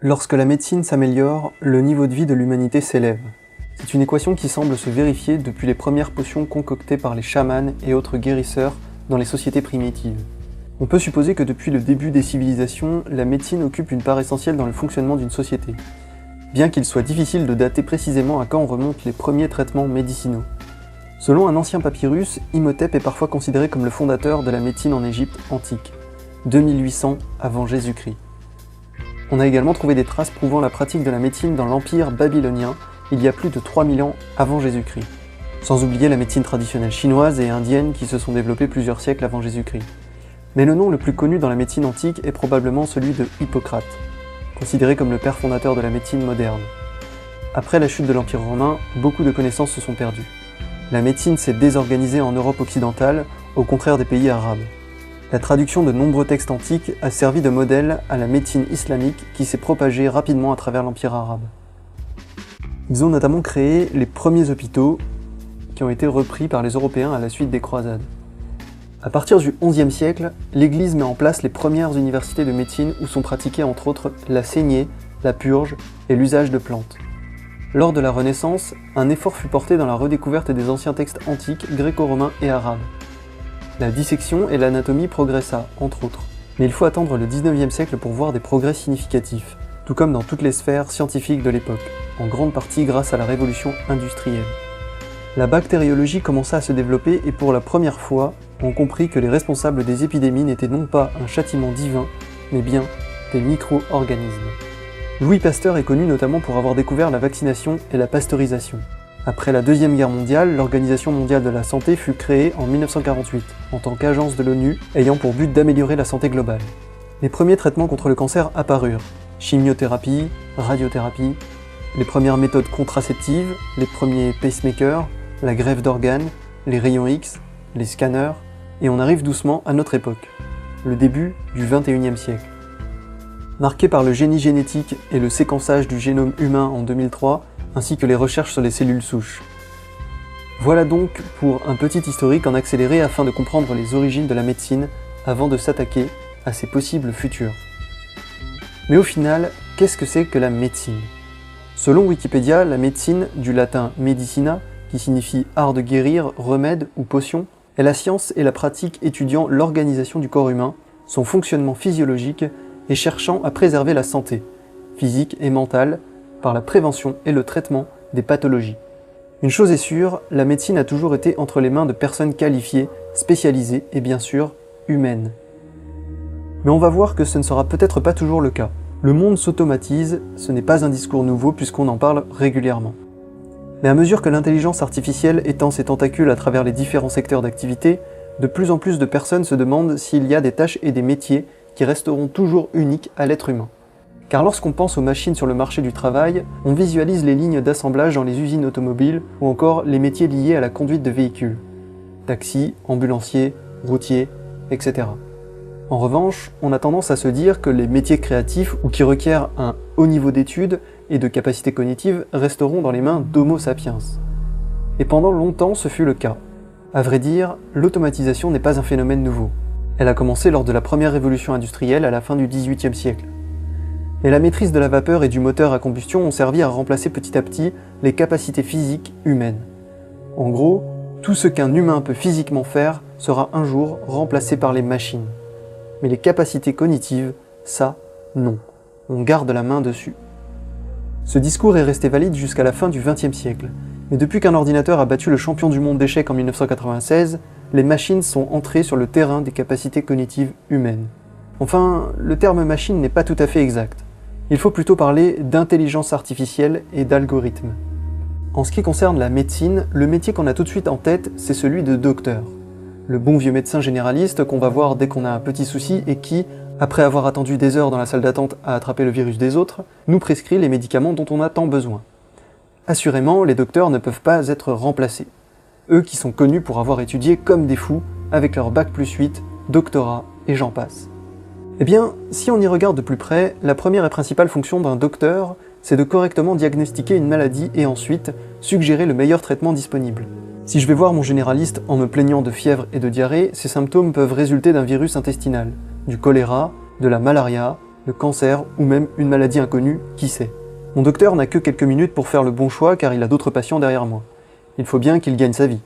Lorsque la médecine s'améliore, le niveau de vie de l'humanité s'élève. C'est une équation qui semble se vérifier depuis les premières potions concoctées par les chamans et autres guérisseurs dans les sociétés primitives. On peut supposer que depuis le début des civilisations, la médecine occupe une part essentielle dans le fonctionnement d'une société, bien qu'il soit difficile de dater précisément à quand remontent les premiers traitements médicinaux. Selon un ancien papyrus, Imhotep est parfois considéré comme le fondateur de la médecine en Égypte antique, 2800 avant Jésus-Christ. On a également trouvé des traces prouvant la pratique de la médecine dans l'Empire babylonien, il y a plus de 3000 ans avant Jésus-Christ. Sans oublier la médecine traditionnelle chinoise et indienne qui se sont développées plusieurs siècles avant Jésus-Christ. Mais le nom le plus connu dans la médecine antique est probablement celui de Hippocrate, considéré comme le père fondateur de la médecine moderne. Après la chute de l'Empire romain, beaucoup de connaissances se sont perdues. La médecine s'est désorganisée en Europe occidentale, au contraire des pays arabes. La traduction de nombreux textes antiques a servi de modèle à la médecine islamique qui s'est propagée rapidement à travers l'Empire arabe. Ils ont notamment créé les premiers hôpitaux qui ont été repris par les Européens à la suite des croisades. À partir du XIe siècle, l'Église met en place les premières universités de médecine où sont pratiquées entre autres la saignée, la purge et l'usage de plantes. Lors de la Renaissance, un effort fut porté dans la redécouverte des anciens textes antiques gréco-romains et arabes. La dissection et l'anatomie progressa, entre autres. Mais il faut attendre le XIXe siècle pour voir des progrès significatifs, tout comme dans toutes les sphères scientifiques de l'époque, en grande partie grâce à la révolution industrielle. La bactériologie commença à se développer et pour la première fois, on comprit que les responsables des épidémies n'étaient non pas un châtiment divin, mais bien des micro-organismes. Louis Pasteur est connu notamment pour avoir découvert la vaccination et la pasteurisation. Après la Deuxième Guerre mondiale, l'Organisation mondiale de la santé fut créée en 1948, en tant qu'agence de l'ONU ayant pour but d'améliorer la santé globale. Les premiers traitements contre le cancer apparurent, chimiothérapie, radiothérapie, les premières méthodes contraceptives, les premiers pacemakers, la greffe d'organes, les rayons X, les scanners, et on arrive doucement à notre époque, le début du XXIe siècle. Marqué par le génie génétique et le séquençage du génome humain en 2003, ainsi que les recherches sur les cellules souches. Voilà donc pour un petit historique en accéléré afin de comprendre les origines de la médecine avant de s'attaquer à ses possibles futurs. Mais au final, qu'est-ce que c'est que la médecine ? Selon Wikipédia, la médecine, du latin medicina, qui signifie art de guérir, remède ou potion, est la science et la pratique étudiant l'organisation du corps humain, son fonctionnement physiologique et cherchant à préserver la santé, physique et mentale, par la prévention et le traitement des pathologies. Une chose est sûre, la médecine a toujours été entre les mains de personnes qualifiées, spécialisées et bien sûr, humaines. Mais on va voir que ce ne sera peut-être pas toujours le cas. Le monde s'automatise, ce n'est pas un discours nouveau puisqu'on en parle régulièrement. Mais à mesure que l'intelligence artificielle étend ses tentacules à travers les différents secteurs d'activité, de plus en plus de personnes se demandent s'il y a des tâches et des métiers qui resteront toujours uniques à l'être humain. Car lorsqu'on pense aux machines sur le marché du travail, on visualise les lignes d'assemblage dans les usines automobiles ou encore les métiers liés à la conduite de véhicules. Taxi, ambulancier, routier, etc. En revanche, on a tendance à se dire que les métiers créatifs ou qui requièrent un haut niveau d'études et de capacités cognitives resteront dans les mains d'Homo sapiens. Et pendant longtemps, ce fut le cas. À vrai dire, l'automatisation n'est pas un phénomène nouveau. Elle a commencé lors de la première révolution industrielle à la fin du XVIIIe siècle. Et la maîtrise de la vapeur et du moteur à combustion ont servi à remplacer petit à petit les capacités physiques humaines. En gros, tout ce qu'un humain peut physiquement faire sera un jour remplacé par les machines. Mais les capacités cognitives, ça, non. On garde la main dessus. Ce discours est resté valide jusqu'à la fin du XXe siècle. Mais depuis qu'un ordinateur a battu le champion du monde d'échecs en 1996, les machines sont entrées sur le terrain des capacités cognitives humaines. Enfin, le terme machine n'est pas tout à fait exact. Il faut plutôt parler d'intelligence artificielle et d'algorithmes. En ce qui concerne la médecine, le métier qu'on a tout de suite en tête, c'est celui de docteur. Le bon vieux médecin généraliste qu'on va voir dès qu'on a un petit souci et qui, après avoir attendu des heures dans la salle d'attente à attraper le virus des autres, nous prescrit les médicaments dont on a tant besoin. Assurément, les docteurs ne peuvent pas être remplacés. Eux qui sont connus pour avoir étudié comme des fous, avec leur bac+8, doctorat et j'en passe. Eh bien, si on y regarde de plus près, la première et principale fonction d'un docteur, c'est de correctement diagnostiquer une maladie et ensuite suggérer le meilleur traitement disponible. Si je vais voir mon généraliste en me plaignant de fièvre et de diarrhée, ces symptômes peuvent résulter d'un virus intestinal, du choléra, de la malaria, le cancer ou même une maladie inconnue, qui sait. Mon docteur n'a que quelques minutes pour faire le bon choix car il a d'autres patients derrière moi. Il faut bien qu'il gagne sa vie.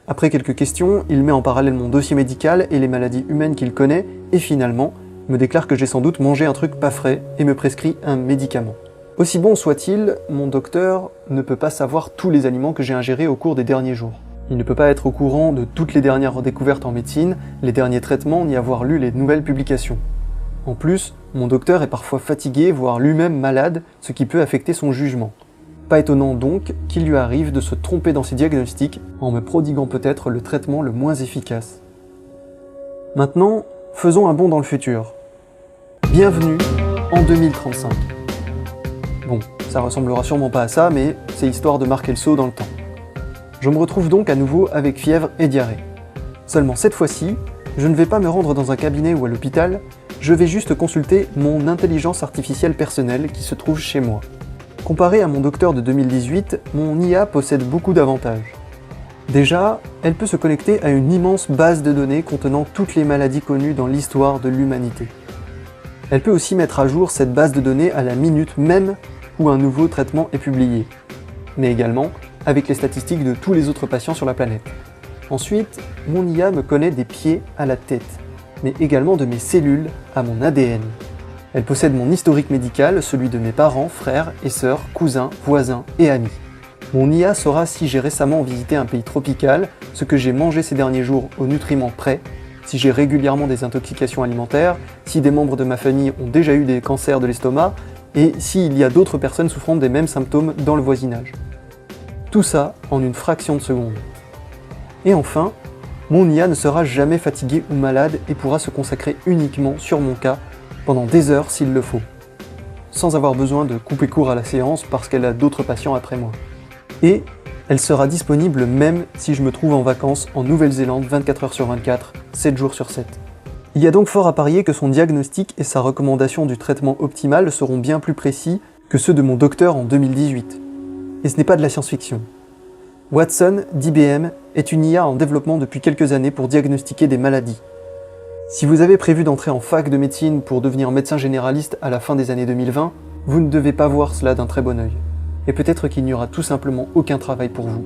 Après quelques questions, il met en parallèle mon dossier médical et les maladies humaines qu'il connaît et finalement me déclare que j'ai sans doute mangé un truc pas frais et me prescrit un médicament. Aussi bon soit-il, mon docteur ne peut pas savoir tous les aliments que j'ai ingérés au cours des derniers jours. Il ne peut pas être au courant de toutes les dernières découvertes en médecine, les derniers traitements, ni avoir lu les nouvelles publications. En plus, mon docteur est parfois fatigué, voire lui-même malade, ce qui peut affecter son jugement. Pas étonnant donc qu'il lui arrive de se tromper dans ses diagnostics en me prodiguant peut-être le traitement le moins efficace. Maintenant, faisons un bond dans le futur. Bienvenue en 2035. Bon, ça ressemblera sûrement pas à ça, mais c'est histoire de marquer le saut dans le temps. Je me retrouve donc à nouveau avec fièvre et diarrhée. Seulement cette fois-ci, je ne vais pas me rendre dans un cabinet ou à l'hôpital, je vais juste consulter mon intelligence artificielle personnelle qui se trouve chez moi. Comparé à mon docteur de 2018, mon IA possède beaucoup d'avantages. Déjà, elle peut se connecter à une immense base de données contenant toutes les maladies connues dans l'histoire de l'humanité. Elle peut aussi mettre à jour cette base de données à la minute même où un nouveau traitement est publié, mais également avec les statistiques de tous les autres patients sur la planète. Ensuite, mon IA me connaît des pieds à la tête, mais également de mes cellules à mon ADN. Elle possède mon historique médical, celui de mes parents, frères et sœurs, cousins, voisins et amis. Mon IA saura si j'ai récemment visité un pays tropical, ce que j'ai mangé ces derniers jours aux nutriments prêts, si j'ai régulièrement des intoxications alimentaires, si des membres de ma famille ont déjà eu des cancers de l'estomac, et s'il y a d'autres personnes souffrant des mêmes symptômes dans le voisinage. Tout ça en une fraction de seconde. Et enfin, mon IA ne sera jamais fatigué ou malade et pourra se consacrer uniquement sur mon cas pendant des heures s'il le faut, sans avoir besoin de couper court à la séance parce qu'elle a d'autres patients après moi. Et elle sera disponible même si je me trouve en vacances en Nouvelle-Zélande 24 heures sur 24, 7 jours sur 7. Il y a donc fort à parier que son diagnostic et sa recommandation du traitement optimal seront bien plus précis que ceux de mon docteur en 2018. Et ce n'est pas de la science-fiction. Watson d'IBM est une IA en développement depuis quelques années pour diagnostiquer des maladies. Si vous avez prévu d'entrer en fac de médecine pour devenir médecin généraliste à la fin des années 2020, vous ne devez pas voir cela d'un très bon œil. Et peut-être qu'il n'y aura tout simplement aucun travail pour vous.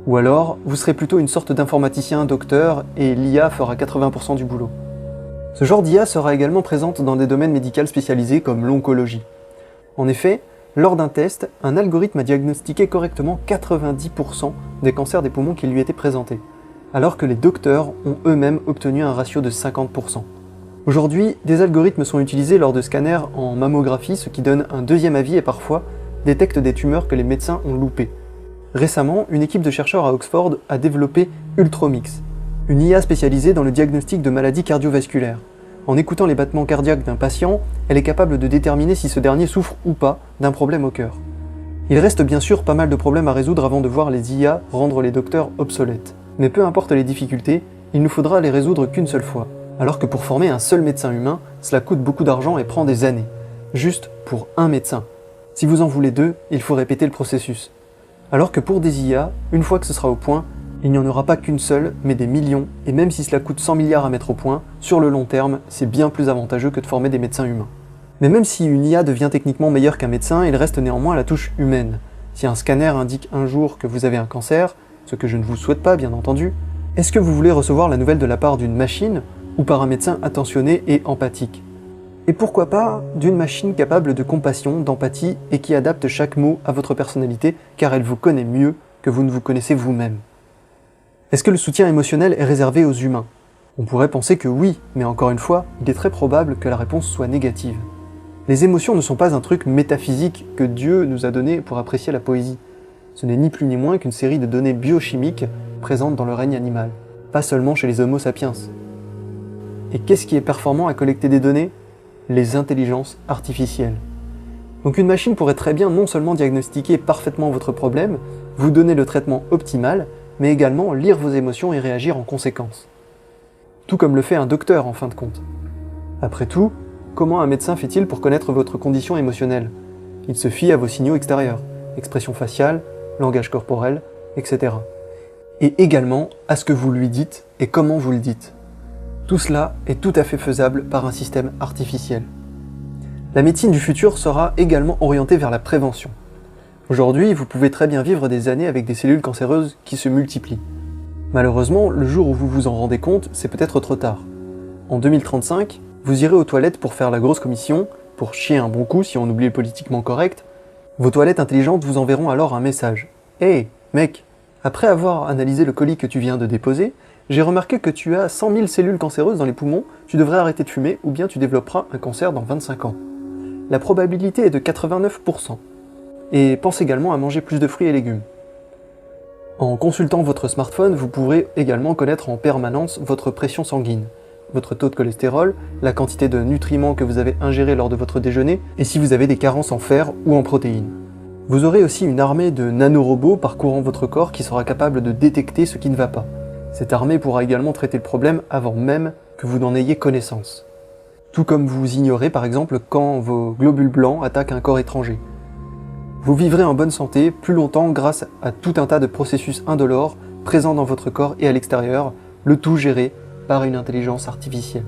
Ou alors, vous serez plutôt une sorte d'informaticien docteur et l'IA fera 80% du boulot. Ce genre d'IA sera également présente dans des domaines médicaux spécialisés comme l'oncologie. En effet, lors d'un test, un algorithme a diagnostiqué correctement 90% des cancers des poumons qui lui étaient présentés, alors que les docteurs ont eux-mêmes obtenu un ratio de 50%. Aujourd'hui, des algorithmes sont utilisés lors de scanners en mammographie, ce qui donne un deuxième avis et parfois détecte des tumeurs que les médecins ont loupées. Récemment, une équipe de chercheurs à Oxford a développé Ultromix, une IA spécialisée dans le diagnostic de maladies cardiovasculaires. En écoutant les battements cardiaques d'un patient, elle est capable de déterminer si ce dernier souffre ou pas d'un problème au cœur. Il reste bien sûr pas mal de problèmes à résoudre avant de voir les IA rendre les docteurs obsolètes. Mais peu importe les difficultés, il nous faudra les résoudre qu'une seule fois. Alors que pour former un seul médecin humain, cela coûte beaucoup d'argent et prend des années. Juste pour un médecin. Si vous en voulez deux, il faut répéter le processus. Alors que pour des IA, une fois que ce sera au point, il n'y en aura pas qu'une seule, mais des millions, et même si cela coûte 100 milliards à mettre au point, sur le long terme, c'est bien plus avantageux que de former des médecins humains. Mais même si une IA devient techniquement meilleure qu'un médecin, il reste néanmoins la touche humaine. Si un scanner indique un jour que vous avez un cancer, ce que je ne vous souhaite pas bien entendu, est-ce que vous voulez recevoir la nouvelle de la part d'une machine, ou par un médecin attentionné et empathique? Et pourquoi pas d'une machine capable de compassion, d'empathie et qui adapte chaque mot à votre personnalité car elle vous connaît mieux que vous ne vous connaissez vous-même. Est-ce que le soutien émotionnel est réservé aux humains? On pourrait penser que oui, mais encore une fois, il est très probable que la réponse soit négative. Les émotions ne sont pas un truc métaphysique que Dieu nous a donné pour apprécier la poésie. Ce n'est ni plus ni moins qu'une série de données biochimiques présentes dans le règne animal, pas seulement chez les Homo sapiens. Et qu'est-ce qui est performant à collecter des données? Les intelligences artificielles. Donc une machine pourrait très bien non seulement diagnostiquer parfaitement votre problème, vous donner le traitement optimal, mais également lire vos émotions et réagir en conséquence. Tout comme le fait un docteur en fin de compte. Après tout, comment un médecin fait-il pour connaître votre condition émotionnelle? Il se fie à vos signaux extérieurs, expression faciale, langage corporel, etc. Et également à ce que vous lui dites et comment vous le dites. Tout cela est tout à fait faisable par un système artificiel. La médecine du futur sera également orientée vers la prévention. Aujourd'hui, vous pouvez très bien vivre des années avec des cellules cancéreuses qui se multiplient. Malheureusement, le jour où vous vous en rendez compte, c'est peut-être trop tard. En 2035, vous irez aux toilettes pour faire la grosse commission, pour chier un bon coup si on oublie le politiquement correct. Vos toilettes intelligentes vous enverront alors un message. « Hey, mec, après avoir analysé le colis que tu viens de déposer, j'ai remarqué que tu as 100 000 cellules cancéreuses dans les poumons, tu devrais arrêter de fumer ou bien tu développeras un cancer dans 25 ans. La probabilité est de 89%. Et pense également à manger plus de fruits et légumes. » En consultant votre smartphone, vous pourrez également connaître en permanence votre pression sanguine, votre taux de cholestérol, la quantité de nutriments que vous avez ingérés lors de votre déjeuner, et si vous avez des carences en fer ou en protéines. Vous aurez aussi une armée de nanorobots parcourant votre corps qui sera capable de détecter ce qui ne va pas. Cette armée pourra également traiter le problème avant même que vous n'en ayez connaissance. Tout comme vous ignorez par exemple quand vos globules blancs attaquent un corps étranger. Vous vivrez en bonne santé plus longtemps grâce à tout un tas de processus indolores présents dans votre corps et à l'extérieur, le tout géré par une intelligence artificielle.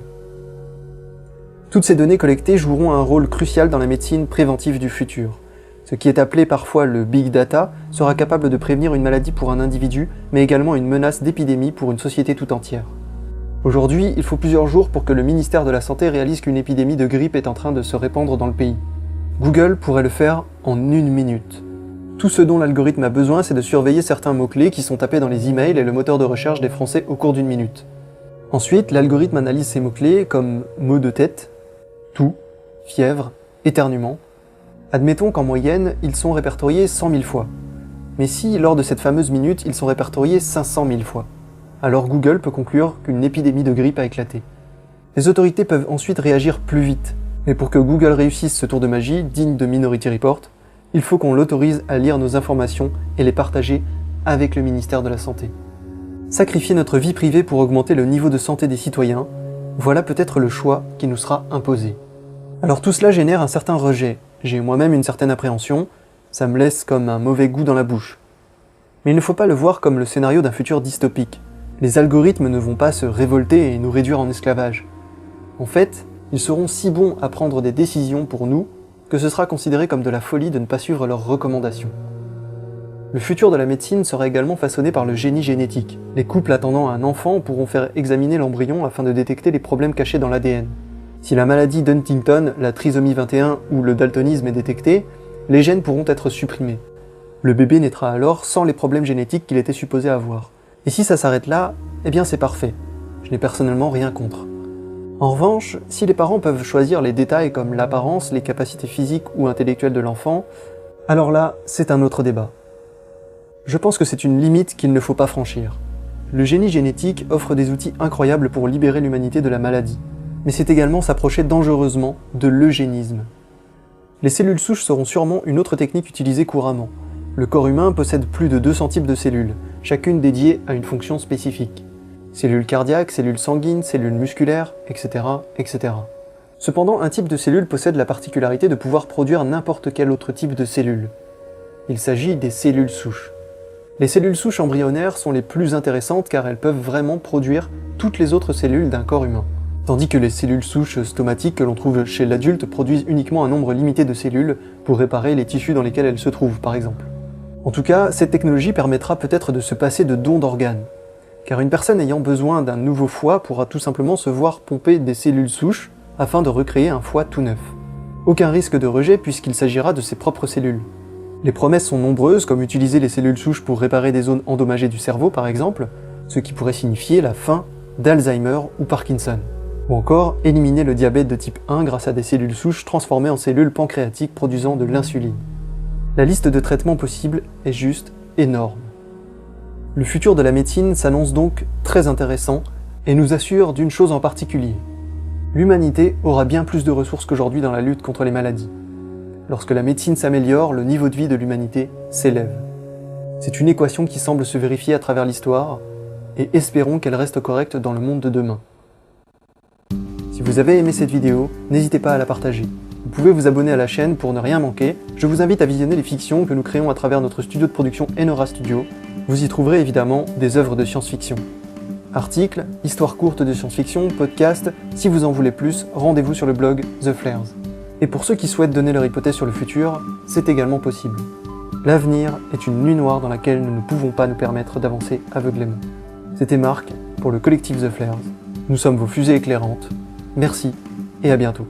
Toutes ces données collectées joueront un rôle crucial dans la médecine préventive du futur. Ce qui est appelé parfois le Big Data sera capable de prévenir une maladie pour un individu, mais également une menace d'épidémie pour une société tout entière. Aujourd'hui, il faut plusieurs jours pour que le ministère de la Santé réalise qu'une épidémie de grippe est en train de se répandre dans le pays. Google pourrait le faire en 1 minute. Tout ce dont l'algorithme a besoin, c'est de surveiller certains mots-clés qui sont tapés dans les emails et le moteur de recherche des Français au cours d'1 minute. Ensuite, l'algorithme analyse ces mots-clés comme maux de tête, toux, fièvre, éternuement. Admettons qu'en moyenne, ils sont répertoriés 100 000 fois. Mais si, lors de cette fameuse minute, ils sont répertoriés 500 000 fois, alors Google peut conclure qu'une épidémie de grippe a éclaté. Les autorités peuvent ensuite réagir plus vite. Mais pour que Google réussisse ce tour de magie, digne de Minority Report, il faut qu'on l'autorise à lire nos informations et les partager avec le ministère de la Santé. Sacrifier notre vie privée pour augmenter le niveau de santé des citoyens, voilà peut-être le choix qui nous sera imposé. Alors tout cela génère un certain rejet, j'ai moi-même une certaine appréhension, ça me laisse comme un mauvais goût dans la bouche. Mais il ne faut pas le voir comme le scénario d'un futur dystopique. Les algorithmes ne vont pas se révolter et nous réduire en esclavage. En fait, ils seront si bons à prendre des décisions pour nous que ce sera considéré comme de la folie de ne pas suivre leurs recommandations. Le futur de la médecine sera également façonné par le génie génétique. Les couples attendant un enfant pourront faire examiner l'embryon afin de détecter les problèmes cachés dans l'ADN. Si la maladie d'Huntington, la trisomie 21 ou le daltonisme est détecté, les gènes pourront être supprimés. Le bébé naîtra alors sans les problèmes génétiques qu'il était supposé avoir. Et si ça s'arrête là, eh bien c'est parfait. Je n'ai personnellement rien contre. En revanche, si les parents peuvent choisir les détails comme l'apparence, les capacités physiques ou intellectuelles de l'enfant, alors là, c'est un autre débat. Je pense que c'est une limite qu'il ne faut pas franchir. Le génie génétique offre des outils incroyables pour libérer l'humanité de la maladie, mais c'est également s'approcher dangereusement de l'eugénisme. Les cellules souches seront sûrement une autre technique utilisée couramment. Le corps humain possède plus de 200 types de cellules, chacune dédiée à une fonction spécifique. Cellules cardiaques, cellules sanguines, cellules musculaires, etc., etc. Cependant, un type de cellule possède la particularité de pouvoir produire n'importe quel autre type de cellule. Il s'agit des cellules souches. Les cellules souches embryonnaires sont les plus intéressantes car elles peuvent vraiment produire toutes les autres cellules d'un corps humain. Tandis que les cellules souches stomatiques que l'on trouve chez l'adulte produisent uniquement un nombre limité de cellules pour réparer les tissus dans lesquels elles se trouvent, par exemple. En tout cas, cette technologie permettra peut-être de se passer de dons d'organes. Car une personne ayant besoin d'un nouveau foie pourra tout simplement se voir pomper des cellules souches afin de recréer un foie tout neuf. Aucun risque de rejet puisqu'il s'agira de ses propres cellules. Les promesses sont nombreuses, comme utiliser les cellules souches pour réparer des zones endommagées du cerveau par exemple, ce qui pourrait signifier la fin d'Alzheimer ou Parkinson. Ou encore éliminer le diabète de type 1 grâce à des cellules souches transformées en cellules pancréatiques produisant de l'insuline. La liste de traitements possibles est juste énorme. Le futur de la médecine s'annonce donc très intéressant et nous assure d'une chose en particulier. L'humanité aura bien plus de ressources qu'aujourd'hui dans la lutte contre les maladies. Lorsque la médecine s'améliore, le niveau de vie de l'humanité s'élève. C'est une équation qui semble se vérifier à travers l'histoire et espérons qu'elle reste correcte dans le monde de demain. Si vous avez aimé cette vidéo, n'hésitez pas à la partager. Vous pouvez vous abonner à la chaîne pour ne rien manquer. Je vous invite à visionner les fictions que nous créons à travers notre studio de production Enora Studio. Vous y trouverez évidemment des œuvres de science-fiction. Articles, histoires courtes de science-fiction, podcasts, si vous en voulez plus, rendez-vous sur le blog The Flares. Et pour ceux qui souhaitent donner leur hypothèse sur le futur, c'est également possible. L'avenir est une nuit noire dans laquelle nous ne pouvons pas nous permettre d'avancer aveuglément. C'était Marc pour le collectif The Flares. Nous sommes vos fusées éclairantes. Merci et à bientôt.